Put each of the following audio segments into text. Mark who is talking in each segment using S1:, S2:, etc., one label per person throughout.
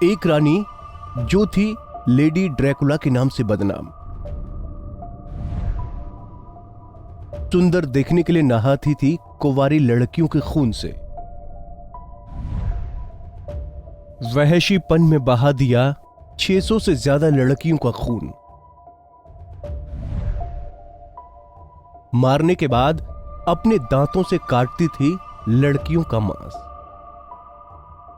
S1: एक रानी जो थी लेडी ड्रैकुला के नाम से बदनाम, सुंदर देखने के लिए नहाती थी कुंवारी लड़कियों के खून से। वहशीपन में बहा दिया 600 से ज्यादा लड़कियों का खून। मारने के बाद अपने दांतों से काटती थी लड़कियों का मांस।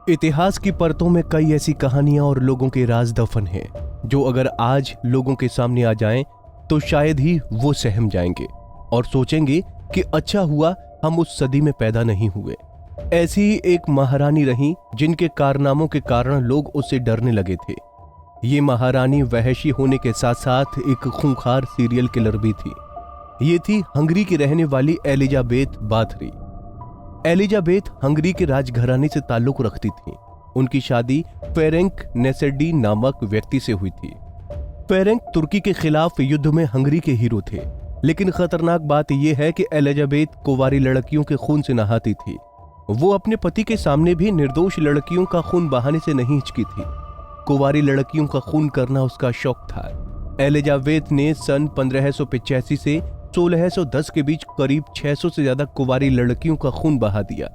S1: इतिहास की परतों में कई ऐसी कहानियां और लोगों के राज दफन हैं जो अगर आज लोगों के सामने आ जाएं तो शायद ही वो सहम जाएंगे और सोचेंगे कि अच्छा हुआ हम उस सदी में पैदा नहीं हुए। ऐसी ही एक महारानी रही जिनके कारनामों के कारण लोग उससे डरने लगे थे। ये महारानी वहशी होने के साथ साथ एक खूंखार सीरियल किलर भी थी। ये थी हंगरी की रहने वाली एलिजाबेथ बाथरी। एलिजाबेथ हंगरी के राजघराने से ताल्लुक रखती थी। उनकी शादी फेरेंक नेसेडी नामक व्यक्ति से हुई थी। फेरेंक तुर्की के खिलाफ युद्ध में हंगरी के हीरो थे, लेकिन खतरनाक बात यह है कि एलिजाबेथ कुंवारी लड़कियों के खून से नहाती थी। वो अपने पति के सामने भी निर्दोष लड़कियों का खून बहाने से नहीं हिचकी थी। कुंवारी लड़कियों का खून करना उसका शौक था। एलिजाबेथ ने सन 1585 से 1610 के बीच करीब 600 से ज्यादा कुंवारी लड़कियों का खून बहा दिया।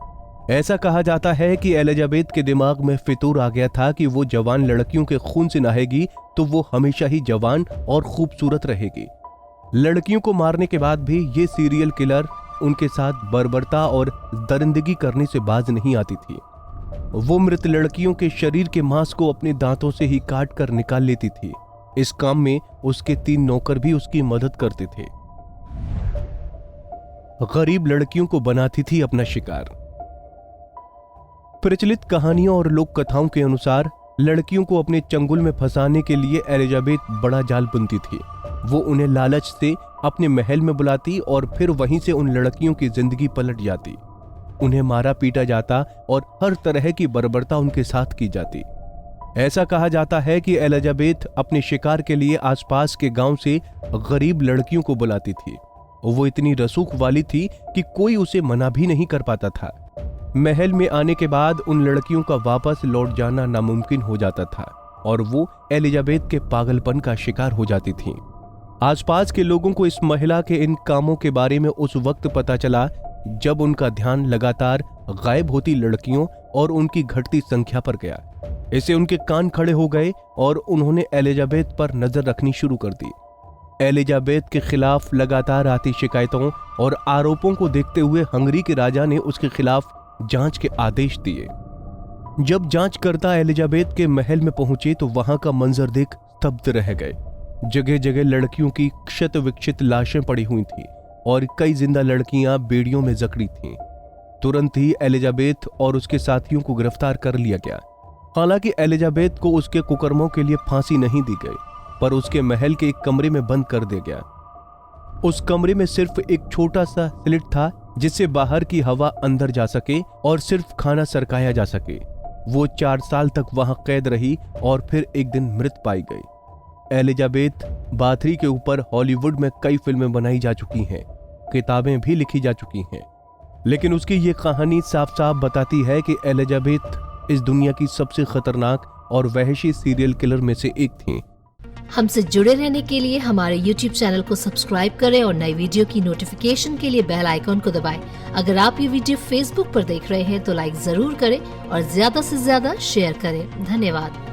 S1: ऐसा कहा जाता है कि एलिजाबेथ के दिमाग में फितूर आ गया था कि वो जवान लड़कियों के खून से नहाएगी तो वो हमेशा ही जवान और खूबसूरत रहेगी। लड़कियों को मारने के बाद भी ये सीरियल किलर उनके साथ बर्बरता और दरिंदगी करने से बाज नहीं आती थी। वो मृत लड़कियों के शरीर के मांस को अपने दांतों से ही काट कर निकाल लेती थी। इस काम में उसके 3 नौकर भी उसकी मदद करते थे। गरीब लड़कियों को बनाती थी अपना शिकार। प्रचलित कहानियों और लोक कथाओं के अनुसार लड़कियों को अपने चंगुल में फंसाने के लिए एलिजाबेथ बड़ा जाल बुनती थी। वो उन्हें लालच से अपने महल में बुलाती और फिर वहीं से उन लड़कियों की जिंदगी पलट जाती। उन्हें मारा पीटा जाता और हर तरह की बर्बरता उनके साथ की जाती। ऐसा कहा जाता है कि एलिजाबेथ अपने शिकार के लिए आसपास के गांव से गरीब लड़कियों को बुलाती थी। वो इतनी रसूख वाली थी कि कोई उसे मना भी नहीं कर पाता था। महल में आने के बाद उन लड़कियों का वापस लौट जाना नामुमकिन हो जाता था और वो एलिजाबेथ के पागलपन का शिकार हो जाती थी। आसपास के लोगों को इस महिला के इन कामों के बारे में उस वक्त पता चला जब उनका ध्यान लगातार गायब होती लड़कियों और उनकी घटती संख्या पर गया। इससे उनके कान खड़े हो गए और उन्होंने एलिजाबेथ पर नजर रखनी शुरू कर दी। एलिजाबेथ के खिलाफ लगातार आती शिकायतों और आरोपों को देखते हुए हंगरी के राजा ने उसके खिलाफ जांच के आदेश दिए। जब जांचकर्ता एलिजाबेथ के महल में पहुंचे तो वहां का मंजर देख स्तब्ध रह गए। जगह जगह लड़कियों की क्षत विक्षित लाशें पड़ी हुई थीं और कई जिंदा लड़कियां बेड़ियों में जकड़ी थीं। तुरंत ही एलिजाबेथ और उसके साथियों को गिरफ्तार कर लिया गया। हालांकि एलिजाबेथ को उसके कुकर्मों के लिए फांसी नहीं दी गई, पर उसके महल के एक कमरे में बंद कर दिया गया। उस कमरे में सिर्फ एक छोटा सा स्लिट था जिससे बाहर की हवा अंदर जा सके और सिर्फ खाना सरकाया जा सके। वो 4 साल तक वहां कैद रही और फिर एक दिन मृत पाई गई। एलिजाबेथ बाथरी के ऊपर हॉलीवुड में कई फिल्में बनाई जा चुकी हैं, किताबें भी लिखी जा चुकी हैं, लेकिन उसकी ये कहानी साफ साफ बताती है कि एलिजाबेथ इस दुनिया की सबसे खतरनाक और वहशी सीरियल किलर में से एक थी।
S2: हमसे जुड़े रहने के लिए हमारे YouTube चैनल को सब्सक्राइब करें और नई वीडियो की नोटिफिकेशन के लिए बेल आइकॉन को दबाएं। अगर आप ये वीडियो Facebook पर देख रहे हैं तो लाइक जरूर करें और ज्यादा से ज्यादा शेयर करें। धन्यवाद।